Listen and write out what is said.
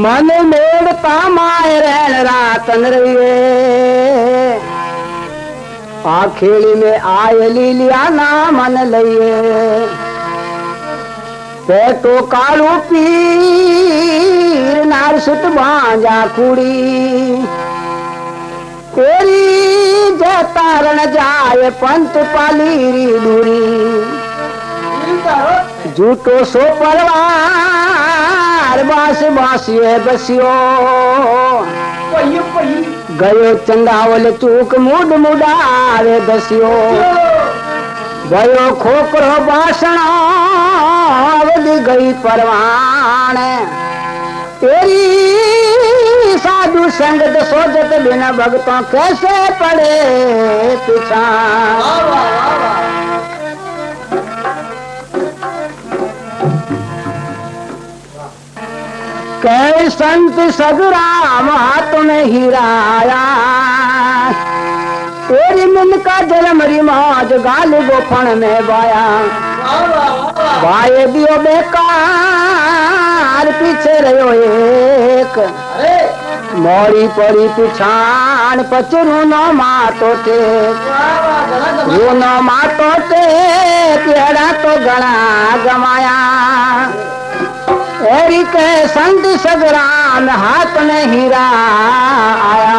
मन मेड़ता माए रहन रातन रहिए आखेड़ी में आए लीलिया ना मन लइए पेटो कालू पीर नार सुत भांजा कुड़ी तेरी जय तारण जाए पंत पाली री दूरी झूठो सो परवार बास बासिए बसियो गयो चंदावल चूक मुड मुडावे दसियो गयो खोकरो बासण वधी गई परवान तेरी साधु संगत सोचत बिना भगतों कैसे पड़े पीछा कै संत सदराम हाथ में हीराया तेरी मन का जन्म री मौज गाल गोफण में बाया भाई दियो बेकार पीछे रहो एक मोड़ी पड़ी पिछाण पचरू नो मातो ते नो मातो ते पेड़ा तो गणा गमाया एरी के संत सगराम हाथ में हीरा आया